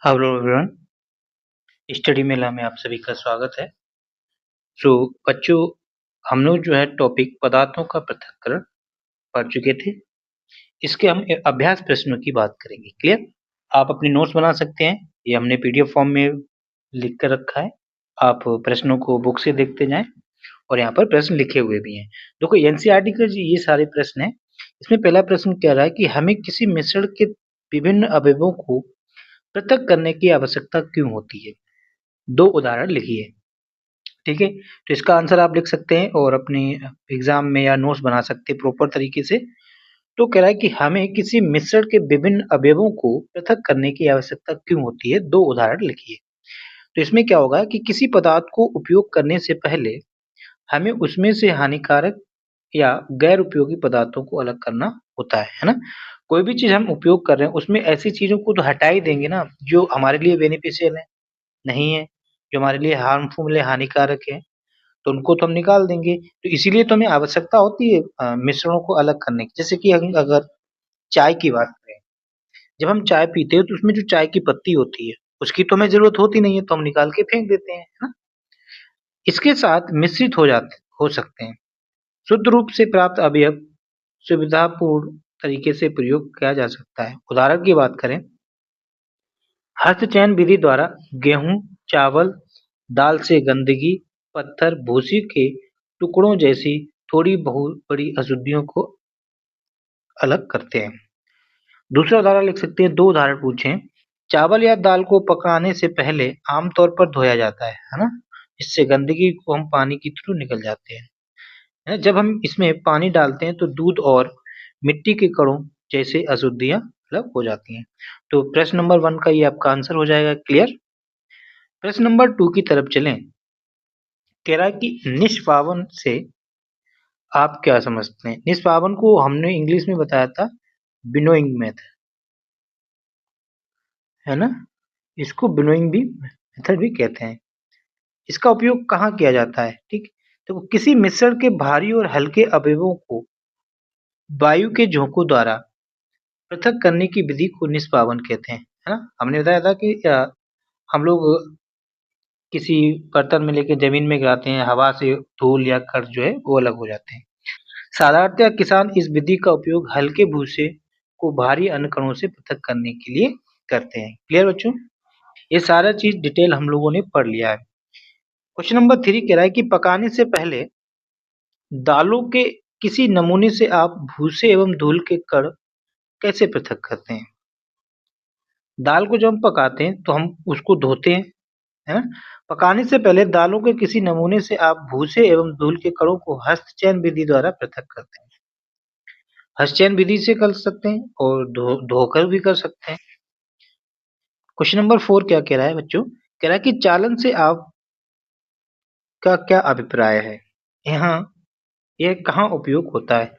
Hello everyone, study मेला में आप सभी का स्वागत है। बच्चों, हम लोग जो है टॉपिक पदार्थों का पृथक्करण पढ़ चुके थे। इसके हम अभ्यास प्रश्नों की बात करेंगे। क्लियर? आप अपनी नोट्स बना सकते हैं, ये हमने पीडीएफ फॉर्म में लिख कर रखा है। आप प्रश्नों को बुक से देखते जाएं और यहाँ पर प्रश्न लिखे हुए भी हैं। देखो, एनसीईआरटी के ये सारे प्रश्न हैं। इसमें पहला प्रश्न कह रहा है कि हमें किसी मिश्रण के विभिन्न अवयवों को पृथक करने की आवश्यकता क्यों होती है? 2 उदाहरण लिखिए। ठीक है, तो इसका आंसर आप लिख सकते हैं और अपने एग्जाम में या नोट्स बना सकते हैं प्रॉपर तरीके से। तो कह रहा है कि हमें किसी मिश्रण के विभिन्न अवयवों को पृथक करने की आवश्यकता क्यों होती है? 2 उदाहरण लिखिए। तो इसमें क्या होगा कि किसी पदार्थ को उपयोग करने से पहले हमें उसमें से हानिकारक या गैर उपयोगी पदार्थों को अलग करना होता है ना? कोई भी चीज हम उपयोग कर रहे हैं उसमें ऐसी चीजों को तो हटा ही देंगे ना जो हमारे लिए बेनिफिशियल है, नहीं है, जो हमारे लिए हार्मफुल है, हानिकारक है, तो उनको तो हम निकाल देंगे। तो इसीलिए तो हमें आवश्यकता होती है मिश्रणों को अलग करने की। जैसे कि हम अगर चाय की बात करें, जब हम चाय पीते हैं तो उसमें जो चाय की पत्ती होती है, उसकी तो हमें ज़रूरत होती नहीं है, तो हम निकाल के फेंक देते हैं, है ना? इसके साथ मिश्रित हो सकते हैं। शुद्ध रूप से प्राप्त अवयव सुविधापूर्ण तरीके से प्रयोग किया जा सकता है। उदाहरण की बात करें, हस्तचयन विधि द्वारा गेहूँ, चावल, दाल से गंदगी, पत्थर, भूसी के टुकड़ों जैसी थोड़ी बहुत बड़ी अशुद्धियों को अलग करते हैं। दूसरा उदाहरण लिख सकते हैं, 2 उदाहरण पूछे। चावल या दाल को पकाने से पहले आमतौर पर धोया जाता है ना? इससे गंदगी को हम पानी के थ्रू निकल जाते हैं। है ना? जब हम इसमें पानी डालते हैं तो दूध और मिट्टी के कणों जैसे अशुद्धियां अलग हो जाती हैं। तो प्रश्न नंबर 1 का ये आपका आंसर हो जाएगा। क्लियर? प्रश्न नंबर 2 की तरफ चलें। कह रहा है कि निष्पावन से आप क्या समझते हैं? निष्पावन को हमने इंग्लिश में बताया था विनोइंग मेथड, है ना? इसको विनोइंग भी मेथड भी कहते हैं। इसका उपयोग कहाँ किया जाता है? ठीक, तो किसी मिश्रण के भारी और हल्के अवयवों को वायु के झोंकों द्वारा पृथक करने की विधि को निष्पावन कहते हैं, है ना? हमने बताया था कि हम लोग किसी बर्तन में लेके जमीन में गिराते हैं, हवा से धूल या कण जो है वो अलग हो जाते हैं। साधारणतः किसान इस विधि का उपयोग हल्के भूसे को भारी अन्य कणों से पृथक करने के लिए करते हैं। क्लियर बच्चों? ये सारा चीज डिटेल हम लोगों ने पढ़ लिया है। क्वेश्चन नंबर 3 कह रहा है कि पकाने से पहले दालों के किसी नमूने से आप भूसे एवं धूल के कण कैसे पृथक करते हैं? दाल को जब हम पकाते हैं तो हम उसको धोते हैं, है ना? पकाने से पहले दालों के किसी नमूने से आप भूसे एवं धूल के कणों को हस्तचयन विधि द्वारा पृथक करते हैं। हस्तचयन विधि से कर सकते हैं और धोकर भी कर सकते हैं। क्वेश्चन नंबर 4 क्या कह रहा है बच्चों? कह रहा है कि चालन से आपका क्या अभिप्राय है? यहाँ यह कहाँ उपयोग होता है?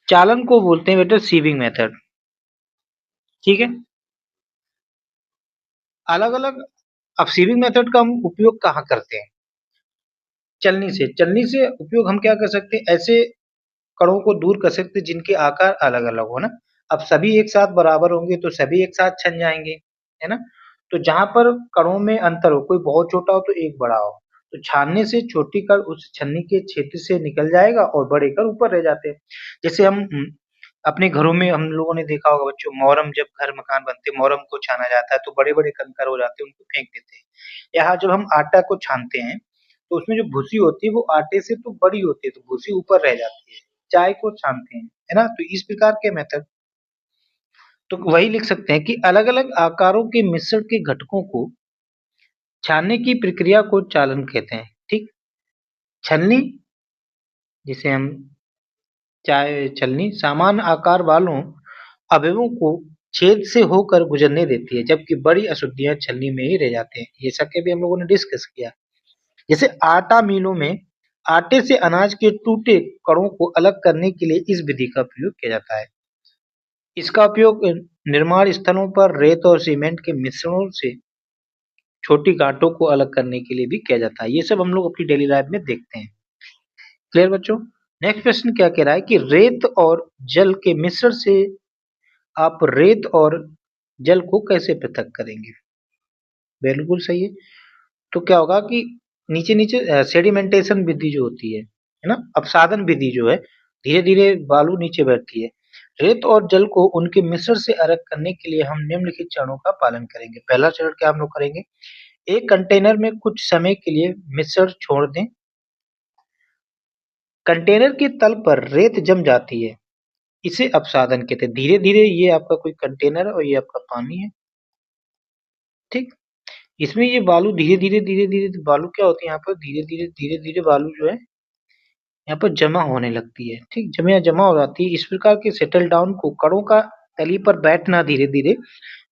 चालन को बोलते हैं बेटा सीविंग मेथड। ठीक है, अलग अलग। अब सीविंग मेथड का हम उपयोग कहाँ करते हैं? चलनी से उपयोग हम क्या कर सकते हैं? ऐसे कणों को दूर कर सकते हैं जिनके आकार अलग अलग हो ना। अब सभी एक साथ बराबर होंगे तो सभी एक साथ छन जाएंगे, है ना? तो जहां पर कणों में अंतर हो, कोई बहुत छोटा हो तो एक बड़ा हो, तो छानने से छोटी कण उस छन्नी के क्षेत्र से निकल जाएगा और बड़े कण ऊपर रह जाते हैं। जैसे हम अपने घरों में हम लोगों ने देखा होगा बच्चों, मोहर्रम जब घर मकान बनते हैं, मोहर्रम को छाना जाता है तो बड़े बड़े कंकर हो जाते हैं, उनको फेंक देते हैं। यहाँ जब हम आटा को छानते हैं तो उसमें जो भूसी होती है वो आटे से तो बड़ी होती है, तो भूसी ऊपर रह जाती है। चाय को छानते हैं, है ना? तो इस प्रकार के मेथड, तो वही लिख सकते हैं कि अलग अलग आकारों के मिश्रण के घटकों को छानने की प्रक्रिया को चालन कहते हैं। ठीक, छलनी, जिसे हम चाय छलनी समान आकार वालों अवयवों को छेद से होकर गुजरने देती है, जबकि बड़ी अशुद्धियां छलनी में ही रह जाते हैं। ये सब के भी हम लोगों ने डिस्कस किया। जैसे आटा मिलों में आटे से अनाज के टूटे कणों को अलग करने के लिए इस विधि का प्रयोग किया जाता है। इसका उपयोग निर्माण स्थलों पर रेत और सीमेंट के मिश्रणों से छोटी गांठों को अलग करने के लिए भी किया जाता है। ये सब हम लोग अपनी डेली लाइफ में देखते हैं। क्लियर बच्चों? नेक्स्ट प्रश्न क्या कह रहा है कि रेत और जल के मिश्रण से आप रेत और जल को कैसे पृथक करेंगे? बिल्कुल सही है। तो क्या होगा कि नीचे-नीचे सेडिमेंटेशन विधि जो होती है ना? अपसादन विधि जो है, धीरे-धीरे बालू नीचे बैठती है। रेत और जल को उनके मिश्रण से अलग करने के लिए हम निम्नलिखित चरणों का पालन करेंगे। पहला चरण क्या हम लोग करेंगे? एक कंटेनर में कुछ समय के लिए मिश्रण छोड़ दें। कंटेनर के तल पर रेत जम जाती है, इसे अपसादन कहते हैं। धीरे-धीरे ये आपका कोई कंटेनर है और ये आपका पानी है, ठीक? इसमें ये बालू धीरे-धीरे, धीरे-धीरे बालू क्या होती है यहाँ पर धीरे-धीरे, धीरे-धीरे बालू जो है यहाँ पर जमा होने लगती है, ठीक? जमा हो जाती है। इस प्रकार के सेटल डाउन को कणों का तली पर बैठना धीरे-धीरे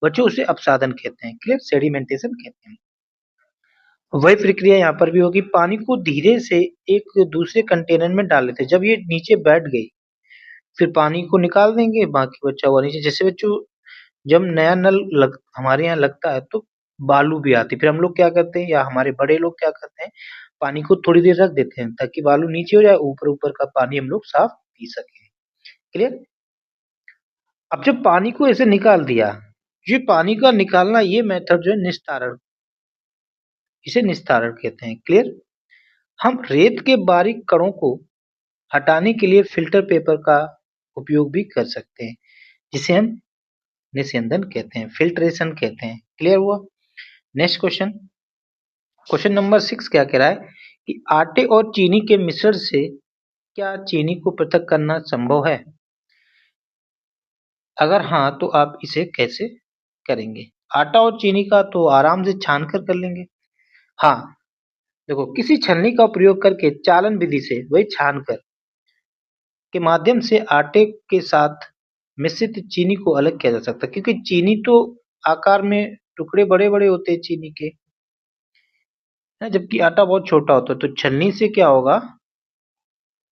बच्चों उसे अपसादन कहते हैं, क्लियर? सेडिमेंटेशन कहते हैं। वही प्रक्रिया यहाँ पर भी होगी, पानी को धीरे से एक दूसरे कंटेनर में डाल लेते हैं। जब ये नीचे बैठ गई, फिर पानी को निकाल देंगे, बाकी बचा हुआ नीचे जैसे बच्चों जब नया नल हमारे यहाँ लगता है तो बालू भी आती है। फिर हम लोग क्या करते हैं या हमारे बड़े लोग क्या करते हैं, पानी को थोड़ी देर रख देते हैं ताकि बालू नीचे हो जाए, ऊपर-ऊपर का पानी हम लोग साफ पी सकें। क्लियर? अब जब पानी को ऐसे निकाल दिया, ये पानी का निकालना ये मेथड जो है निस्तारण, इसे निस्तारण कहते हैं। क्लियर? हम रेत के बारीक कणों को हटाने के लिए फ़िल्टर पेपर का उपयोग भी कर सकते हैं, जिसे हम निस्यंदन कहते हैं, फ़िल्ट्रेशन कहते हैं। क्लियर हुआ? नेक्स्ट क्वेश्चन, क्वेश्चन नंबर 6 क्या कह रहा है कि आटे और चीनी के मिश्रण से क्या चीनी को पृथक करना संभव है? अगर हाँ, तो आप इसे कैसे करेंगे? आटा और चीनी का तो आराम से छान कर लेंगे। हाँ, देखो किसी छलनी का प्रयोग करके चालन विधि से वही छानकर के माध्यम से आटे के साथ मिश्रित चीनी को अलग किया जा सकता है क्योंकि चीनी तो आकार में टुकड़े बड़े-बड़े होते हैं चीनी के, है जबकि आटा बहुत छोटा होता है। तो छलनी से क्या होगा,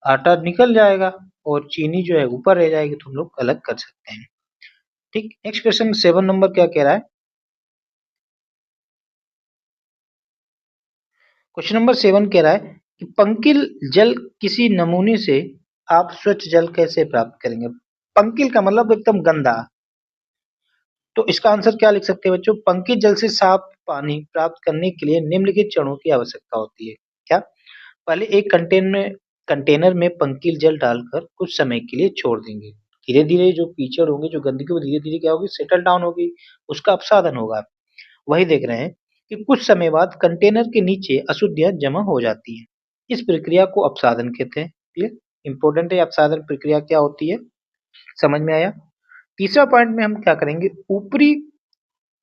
आटा निकल जाएगा और चीनी जो है ऊपर रह जाएगी तो हम लोग अलग कर सकते हैं। ठीक, नेक्स्ट क्वेश्चन 7 नंबर क्या कह रहा है? क्वेश्चन नंबर 7 कह रहा है कि पंकिल जल किसी नमूने से आप स्वच्छ जल कैसे प्राप्त करेंगे? पंकिल का मतलब एकदम गंदा। तो इसका आंसर क्या लिख सकते हैं बच्चों? पंकित जल से साफ पानी प्राप्त करने के लिए निम्नलिखित चरणों की आवश्यकता होती है। क्या? पहले एक कंटेनर में पंकिल जल डालकर कुछ समय के लिए छोड़ देंगे। धीरे-धीरे जो कीचड़ होंगे, जो गंदगी वो धीरे-धीरे क्या होगी सेटल डाउन होगी, उसका अपसादन होगा। वही देख रहे हैं कि कुछ समय बाद कंटेनर के नीचे अशुद्धियाँ जमा हो जाती हैं। इस प्रक्रिया को अपसादन कहते हैं। क्लियर? इम्पोर्टेंट है अपसादन प्रक्रिया क्या होती है? समझ में आया? तीसरा पॉइंट में हम क्या करेंगे, ऊपरी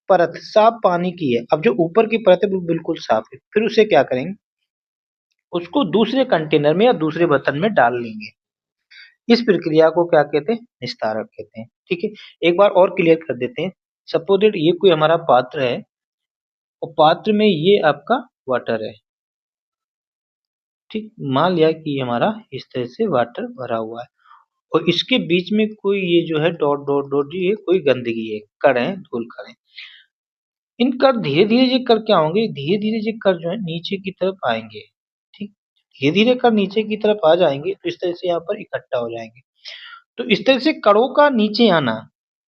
परत साफ पानी की है। अब जो ऊपर की परत है वो बिल्कुल साफ है। फिर उसे क्या करेंगे, उसको दूसरे कंटेनर में या दूसरे बर्तन में डाल लेंगे। इस प्रक्रिया को क्या कहते हैं? निस्तारण कहते हैं। ठीक है? एक बार और क्लियर कर देते हैं। सपोज दैट ये कोई हमारा पात्र है और पात्र में ये आपका वाटर है। ठीक? मान लिया कि हमारा इस तरह से वाटर भरा हुआ है और इसके बीच में कोई ये जो है डॉट डॉट डॉट ये कोई गंदगी है, कण है, धूल कण है। इन कण धीरे-धीरे ये कण क्या होंगे, धीरे-धीरे ये कण जो है नीचे की तरफ आएँगे, ठीक? धीरे-धीरे कण नीचे की तरफ आ जाएँगे तो इस तरह से यहाँ पर इकट्ठा हो जाएँगे। तो इस तरह से कणों का नीचे आना,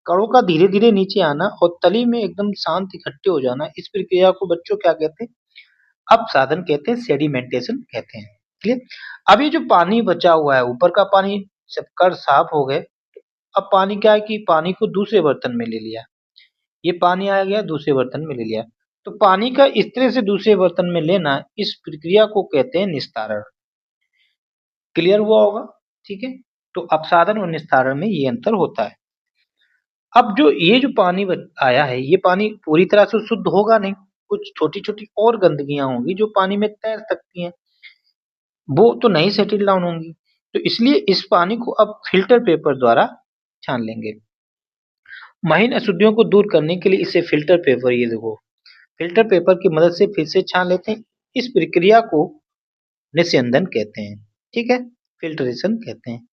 कणों का धीरे-धीरे नीचे आना और तली में एकदम शांत इकट्ठे हो जाना, इस प्रक्रिया को बच्चों क्या कहते हैं? अपसाधन कहते हैं, सेडिमेंटेशन कहते हैं। क्लियर? अब ये जो पानी बचा हुआ है, ऊपर का पानी सब कण साफ हो गए, अब पानी क्या है कि पानी को दूसरे बर्तन में ले लिया। ये पानी आ गया दूसरे बर्तन में ले लिया। तो पानी का इस तरह से दूसरे बर्तन में लेना, इस प्रक्रिया को कहते हैं निस्तारण। क्लियर हुआ होगा? ठीक है? तो अपसाधन और निस्तारण में ये अंतर होता है। अब जो ये जो पानी आया है, ये पानी पूरी तरह से शुद्ध होगा नहीं। कुछ छोटी-छोटी और गंदगियाँ होंगी जो पानी में तैर सकती हैं। वो तो नहीं सेटल डाउन होंगी। तो इसलिए इस पानी को अब फ़िल्टर पेपर द्वारा छान लेंगे। महीन अशुद्धियों को दूर करने के लिए इसे फ़िल्टर पेपर ये देखो, फ़िल्टर पेपर की मदद से फिर से छान लेते हैं। इस प्रक्रिया को निस्यंदन कहते हैं। ठीक है? फ़िल्ट्रेशन कहते हैं।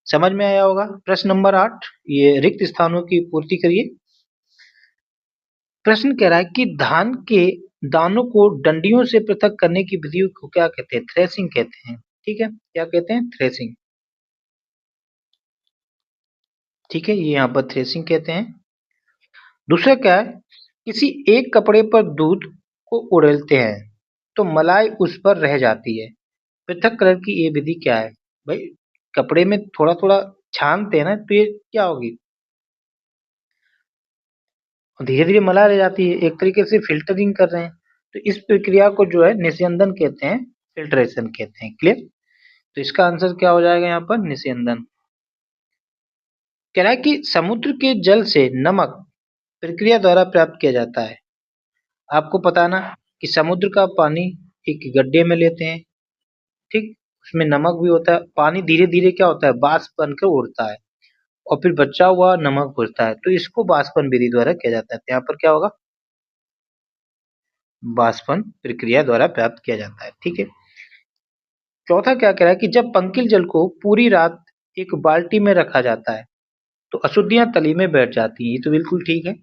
समझ में आया होगा? प्रश्न नंबर 8 ये रिक्त स्थानों की पूर्ति करिए। प्रश्न कह रहा है कि धान के दानों को डंडियों से पृथक करने की विधि को क्या कहते हैं? थ्रेसिंग कहते हैं। ठीक है? क्या कहते हैं? थ्रेसिंग। ठीक है? ये यहाँ पर थ्रेसिंग कहते हैं। दूसरा क्या है? किसी एक कपड़े पर दूध को उड़ेलते हैं तो मलाई उस पर रह जाती है। पृथक्करण की ये विधि क्या है? भाई, कपड़े में थोड़ा-थोड़ा छानते हैं ना, तो ये क्या होगी? धीरे-धीरे मलाई रह जाती है, एक तरीके से फ़िल्टरिंग कर रहे हैं। तो इस प्रक्रिया को जो है निस्यंदन कहते हैं, फ़िल्ट्रेशन कहते हैं। क्लियर? तो इसका आंसर क्या हो जाएगा यहाँ पर? निस्यंदन। कह रहा है कि समुद्र के जल से नमक प्रक्रिया द्वारा प्राप्त किया जाता है। आपको पता है ना कि समुद्र का पानी एक गड्ढे में लेते हैं, ठीक? उसमें नमक भी होता है, पानी धीरे-धीरे क्या होता है? वाष्प बनकर उड़ता है और फिर बचा हुआ नमक बचता है, तो इसको वाष्पन विधि द्वारा किया जाता है। तो यहाँ पर क्या होगा? वाष्पन प्रक्रिया द्वारा प्राप्त किया जाता है, ठीक है? चौथा क्या कह रहा है कि जब पंकिल जल को पूरी रात एक बाल्टी में रखा जाता है, तो अशुद्धियां तली में बैठ जाती हैं। ये तो बिल्कुल ठीक है।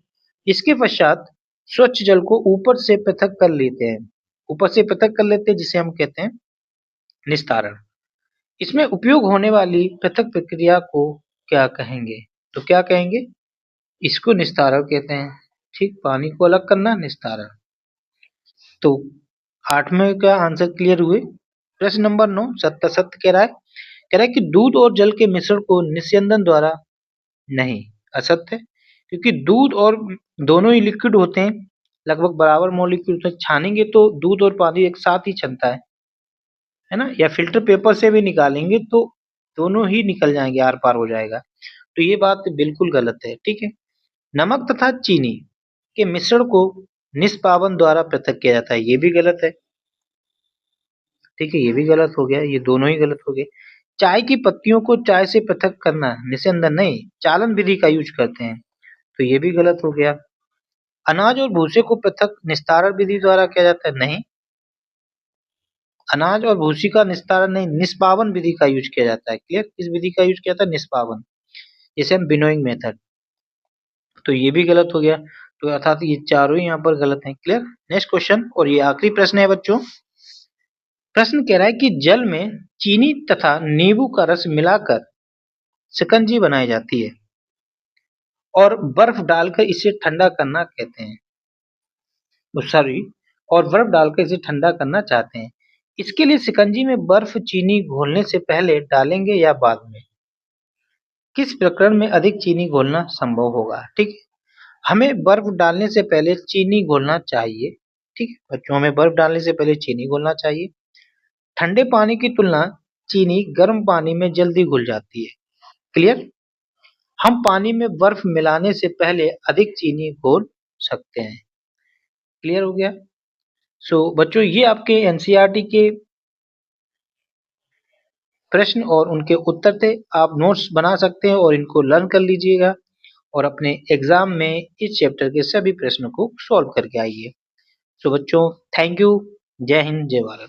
इसके पश्चात स्वच्छ जल को ऊपर से पृथक कर लेते हैं। ऊपर से पृथक कर लेते हैं जिसे हम कहते हैं निस्तारण। इसमें उपयोग होने वाली पृथक प्रक्रिया को क्या कहेंगे? तो क्या कहेंगे? इसको निस्तारण कहते हैं। ठीक, पानी को अलग करना निस्तारण। तो 8वें का आंसर क्लियर हुए। प्रश्न नंबर 9 सत्य सत्य कह रहा है कि दूध और जल के मिश्रण को निस्यंदन द्वारा नहीं, असत्य, क्योंकि दूध और दोनों ही लिक्विड होते हैं, लगभग बराबर मॉलिक्यूल से छानेंगे तो दूध और पानी एक साथ ही छनता है ना? या फिल्टर पेपर से भी निकालेंगे तो दोनों ही निकल जाएंगे, आर पार हो जाएगा। तो ये बात बिल्कुल गलत है, ठीक है? नमक तथा चीनी के मिश्रण को निष्पावन द्वारा पृथक किया जाता है, ये भी गलत है, ठीक है? ये भी गलत हो गया, ये दोनों ही गलत हो गए। चाय की पत्तियों को चाय से पृथक करना निस्यंदन नहीं, चालन विधि का यूज करते हैं, तो ये भी गलत हो गया। अनाज और भूसे को पृथक निस्तारण विधि द्वारा किया जाता है, नहीं, अनाज और भूसी का निस्तारण नहीं, निष्पावन विधि का यूज किया जाता है। क्लियर? किस विधि का यूज किया जाता है? निष्पावन, जैसे हम विनोइंग मेथड। तो ये भी गलत हो गया, तो अर्थात ये चारों ही यहाँ पर गलत हैं। क्लियर? नेक्स्ट क्वेश्चन, और ये आखिरी प्रश्न है बच्चों। प्रश्न कह रहा है कि जल में चीनी तथा नींबू का रस मिलाकर शिकंजी बनाई जाती है और बर्फ डालकर इसे ठंडा करना कहते हैं, सॉरी, और बर्फ डालकर इसे ठंडा करना चाहते हैं। इसके लिए शिकंजी में बर्फ चीनी घोलने से पहले डालेंगे या बाद में? किस प्रकरण में अधिक चीनी घोलना संभव होगा? ठीक है, हमें बर्फ डालने से पहले चीनी घोलना चाहिए। ठीक है बच्चों, हमें बर्फ डालने से पहले चीनी घोलना चाहिए। ठंडे पानी की तुलना चीनी गर्म पानी में जल्दी घुल जाती है। क्लियर? हम पानी में बर्फ मिलाने से पहले अधिक चीनी घोल सकते हैं। क्लियर हो गया? सो बच्चों, ये आपके एनसीईआरटी के प्रश्न और उनके उत्तर थे। आप नोट्स बना सकते हैं और इनको लर्न कर लीजिएगा और अपने एग्जाम में इस चैप्टर के सभी प्रश्नों को सॉल्व करके आइए। सो बच्चों, थैंक यू। जय हिंद, जय भारत।